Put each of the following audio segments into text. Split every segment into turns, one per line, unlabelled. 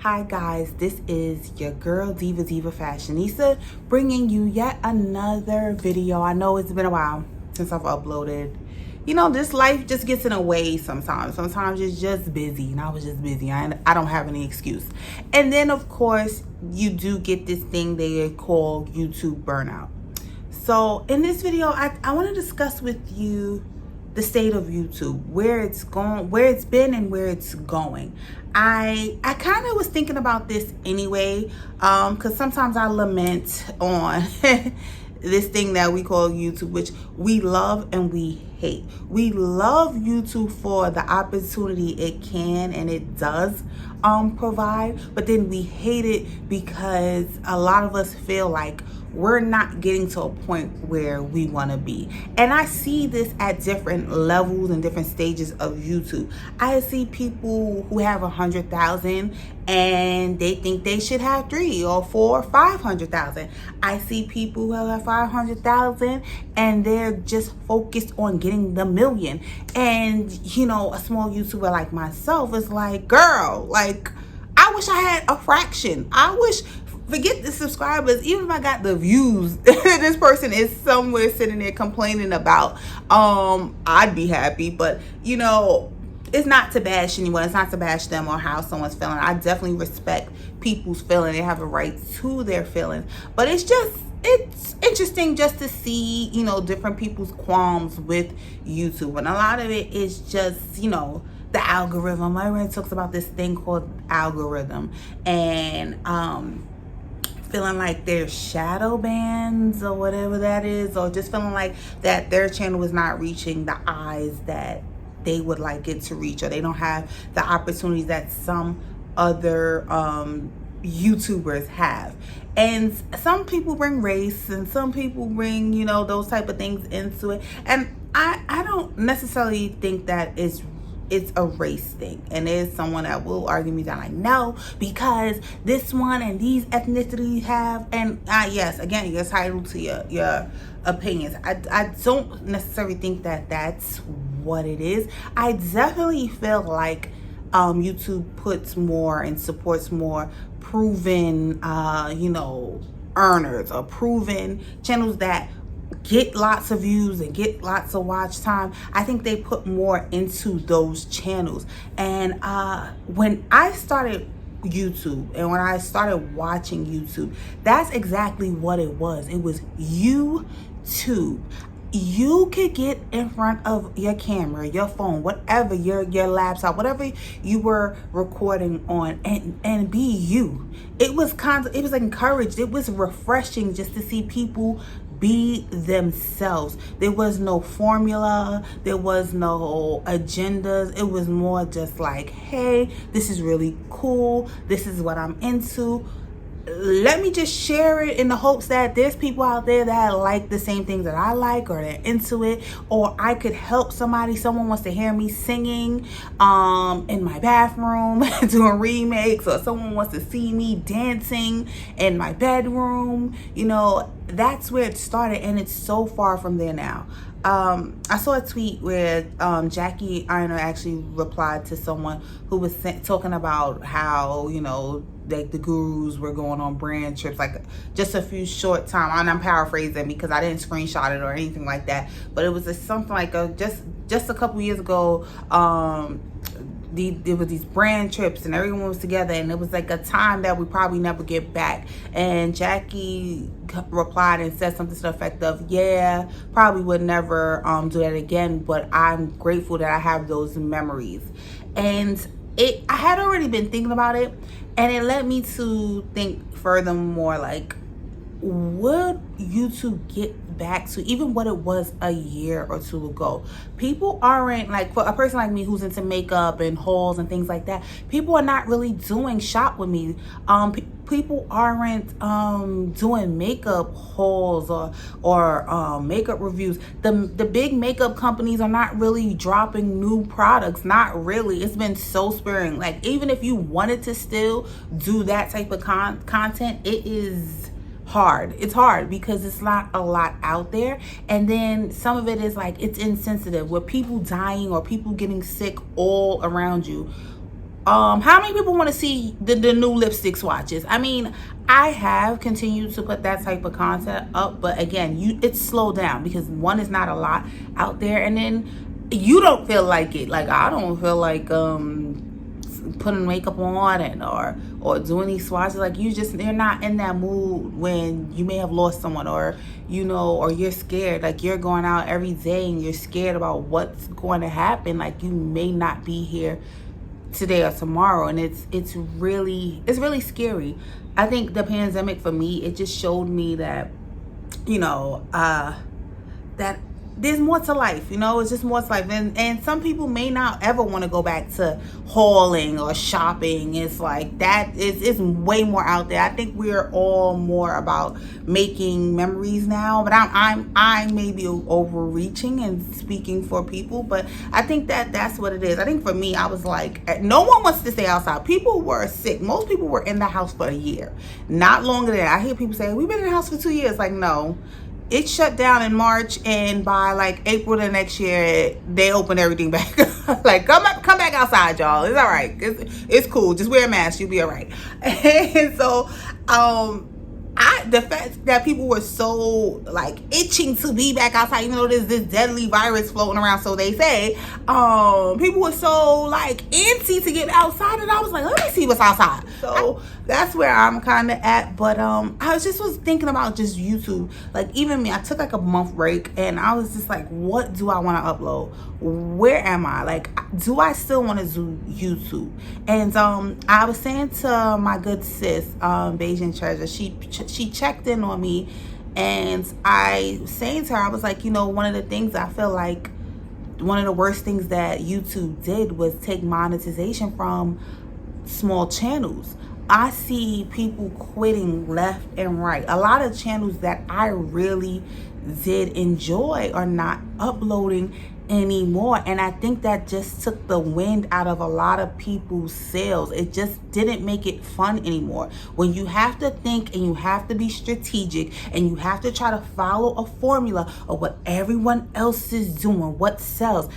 Hi guys, this is your girl Diva Fashionista bringing you yet another video. I know it's been a while since I've uploaded. You know, this life just gets in the way sometimes. Sometimes it's just busy, and I was just busy. I don't have any excuse. And then, of course, you do get this thing they call YouTube burnout. So in this video, I want to discuss with you the state of YouTube, where it's going, where it's been, and where it's going. I kind of was thinking about this anyway, because sometimes I lament on this thing that we call YouTube, which we love and we hate. We love YouTube for the opportunity it can and it does provide, but then we hate it because a lot of us feel like we're not getting to a point where we want to be. And I see this at different levels and different stages of YouTube. I see people who have 100,000 and they think they should have 3 or 4 or 500,000. I see people who have 500,000 and they're just focused on getting the million. And you know, a small YouTuber like myself is like, girl, like, I wish I had a fraction. I wish, forget the subscribers, even if I got the views this person is somewhere sitting there complaining about, I'd be happy. But you know, it's not to bash anyone, it's not to bash them or how someone's feeling. I definitely respect people's feelings. They have a right to their feelings, but it's interesting just to see, you know, different people's qualms with YouTube. And a lot of it is just, you know, the algorithm. Everyone talks about this thing called algorithm, and feeling like they're shadow bans or whatever that is, or just feeling like that their channel is not reaching the eyes that they would like it to reach, or they don't have the opportunities that some other YouTubers have. And some people bring race and some people bring, you know, those type of things into it, and I don't necessarily think that it's a race thing. And there's someone that will argue me down like, no, because this one and these ethnicities have, and yes, again, you're entitled to your opinions. I don't necessarily think that that's what it is. I definitely feel like YouTube puts more and supports more proven you know, earners or proven channels that get lots of views and get lots of watch time. I think they put more into those channels. And when I started YouTube and when I started watching YouTube, that's exactly what it was. It was YouTube. You could get in front of your camera, your phone, whatever, your laptop, whatever you were recording on, and be you. It was encouraged. It was refreshing just to see people be themselves. There was no formula, there was no agendas. It was more just like, hey, this is really cool, this is what I'm into, let me just share it in the hopes that there's people out there that like the same things that I like, or they're into it, or I could help somebody. Someone wants to hear me singing in my bathroom doing remakes, or someone wants to see me dancing in my bedroom. You know, that's where it started, and it's so far from there now. I saw a tweet where Jackie Iron actually replied to someone who was talking about how, you know, like the gurus were going on brand trips, like just a few short time, and I'm paraphrasing because I didn't screenshot it or anything like that, but it was something like just a couple years ago. There was these brand trips and everyone was together, and it was like a time that we probably never get back. And Jackie replied and said something to the effect of, yeah, probably would never do that again, but I'm grateful that I have those memories. And I had already been thinking about it, and it led me to think furthermore, like, would YouTube get back to even what it was a year or two ago? People aren't, like, for a person like me who's into makeup and hauls and things like that, people are not really doing shop with me. People aren't doing makeup hauls or makeup reviews. The big makeup companies are not really dropping new products. Not really. It's been so sparing. Like, even if you wanted to still do that type of content, it is hard. It's hard because it's not a lot out there. And then some of it is like, it's insensitive with people dying or people getting sick all around you. How many people want to see the new lipstick swatches? I mean, I have continued to put that type of content up, but again, it's slowed down because one, is not a lot out there, and then you don't feel like it. Like, I don't feel like putting makeup on and or doing these swatches. Like, you're not in that mood when you may have lost someone, or or you're scared. Like, you're going out every day and you're scared about what's going to happen. Like, you may not be here today or tomorrow, and it's really scary. I think the pandemic, for me, it just showed me that that there's more to life. It's just more to life, and some people may not ever want to go back to hauling or shopping. It's like that it's way more out there. I think we're all more about making memories now, but I may be overreaching and speaking for people, but I think that's what it is. I think for me, I was like, no one wants to stay outside. People were sick. Most people were in the house for a year, not longer than that. I hear people say, we've been in the house for 2 years. Like, no. It shut down in March, and by like April the next year, they opened everything back. Like, come back outside, y'all. It's all right. It's cool. Just wear a mask. You'll be all right. And so, the fact that people were so like itching to be back outside, even though there's this deadly virus floating around, so they say, people were so like antsy to get outside, and I was like, let me see what's outside. So that's where I'm kind of at. But I was thinking about just YouTube. Like, even me, I took like a month break, and I was just like, what do I want to upload? Where am I? Like, do I still want to do YouTube? And I was saying to my good sis, Beijing Treasure, she checked in on me, and I was saying to her, I was like, one of the things I feel like one of the worst things that YouTube did was take monetization from small channels. I see people quitting left and right. A lot of channels that I really did enjoy are not uploading anymore, and I think that just took the wind out of a lot of people's sails. It just didn't make it fun anymore. When you have to think and you have to be strategic and you have to try to follow a formula of what everyone else is doing, what sells,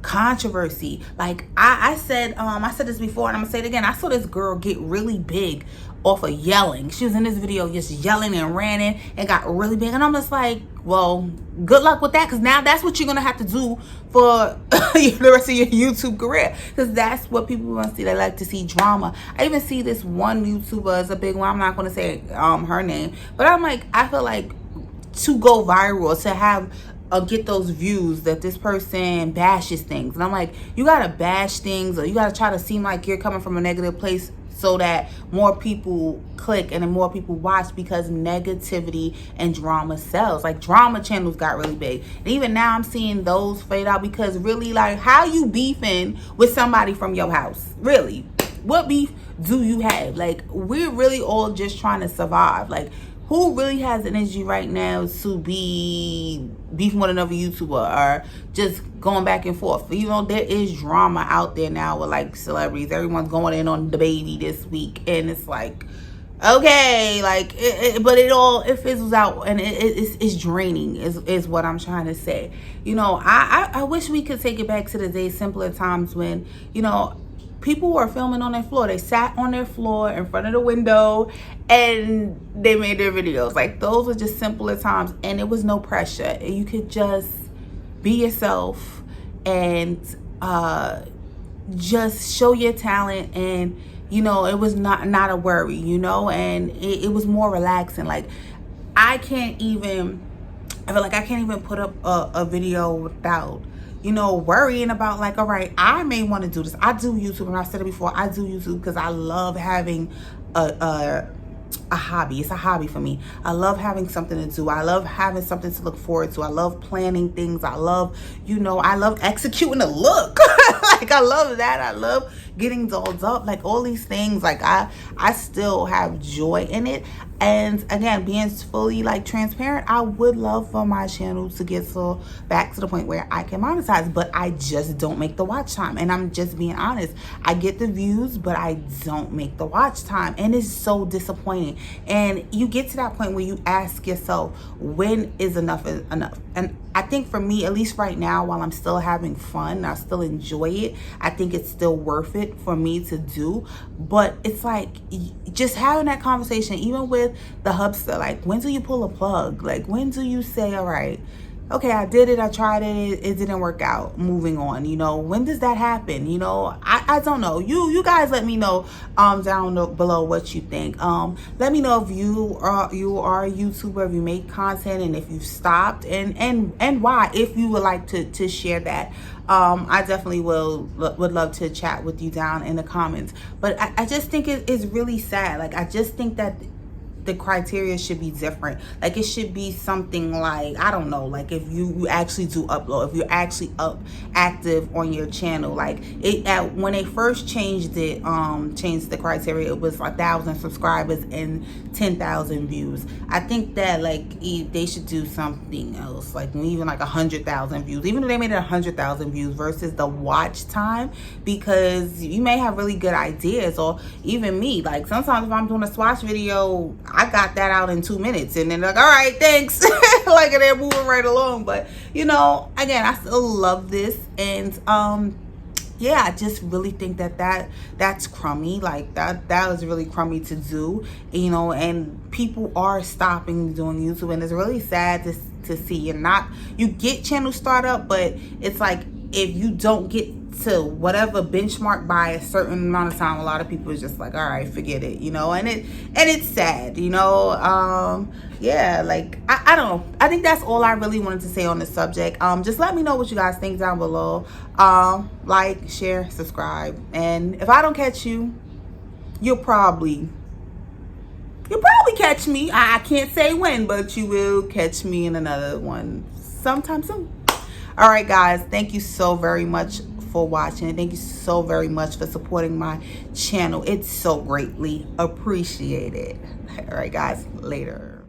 controversy. Like I said this before, and I'm gonna say it again. I saw this girl get really big off of yelling. She was in this video just yelling and ranting and got really big, and I'm just like, well, good luck with that, because now that's what you're gonna have to do for the rest of your YouTube career, because that's what people want to see. They like to see drama. I even see this one YouTuber is a big one. I'm not gonna say her name, but I'm like, I feel like to go viral, to have get those views, that this person bashes things, and I'm like, you gotta bash things, or you gotta try to seem like you're coming from a negative place so that more people click and then more people watch, because negativity and drama sells. Like, drama channels got really big, and even now I'm seeing those fade out, because really, like, how you beefing with somebody from your house? Really, what beef do you have? Like, we're really all just trying to survive. Like, who really has energy right now to be beefing with another YouTuber or just going back and forth? There is drama out there now with like celebrities. Everyone's going in on the baby this week, and it's like, okay, like, but it fizzles out, and it's draining is what I'm trying to say. I wish we could take it back to the days, simpler times when, people were filming on their floor. They sat on their floor in front of the window and they made their videos. Like, those were just simpler times, and it was no pressure. You could just be yourself and just show your talent, and it was not a worry, and it was more relaxing. Like, I feel like I can't even put up a video without worrying about, like, all right, I may want to do this. I do YouTube, and I said it before, I do YouTube because I love having a hobby. It's a hobby for me. I love having something to do. I love having something to look forward to. I love planning things. I love executing a look. Like, I love that. I love getting dolled up, like all these things. Like, I still have joy in it. And again, being fully like transparent, I would love for my channel to get so back to the point where I can monetize, but I just don't make the watch time. And I'm just being honest. I get the views, but I don't make the watch time, and it's so disappointing. And you get to that point where you ask yourself, when is enough enough? And I think for me, at least right now, while I'm still having fun, I still enjoy it, I think it's still worth it for me to do. But it's like just having that conversation, even with the hubster, like, when do you pull a plug? Like, when do you say, all right, okay, I did it, I tried it, it didn't work out, moving on? You know, when does that happen? You know, I don't know. You guys let me know down below what you think. Let me know if you are a YouTuber, if you make content, and if you've stopped, and why, if you would like to share that. I definitely would love to chat with you down in the comments. But I just think it's really sad. Like, I just think that the criteria should be different. Like, it should be something like, I don't know, like if you actually do upload, if you're actually active on your channel. Like, when they first changed the criteria, it was 1,000 subscribers and 10,000 views. I think that like they should do something else, like even like 100,000 views, even if they made it 100,000 views versus the watch time, because you may have really good ideas. Or even me, like sometimes if I'm doing a swatch video, I got that out in 2 minutes, and then like, all right, thanks. Like, they're moving right along. But you know, again, I still love this. And yeah, I just really think that's crummy. Like, that was really crummy to do, you know. And people are stopping doing YouTube, and it's really sad to see. You get channel startup, but it's like, if you don't get to whatever benchmark by a certain amount of time, a lot of people is just like, all right, forget it, you know. And it's sad, you know. Yeah, like, I don't know. I think that's all I really wanted to say on the subject. Just let me know what you guys think down below. Like, share, subscribe, and if I don't catch you, you'll probably catch me. I can't say when, but you will catch me in another one sometime soon. All right, guys, thank you so very much for watching, and thank you so very much for supporting my channel. It's so greatly appreciated. All right, guys, later.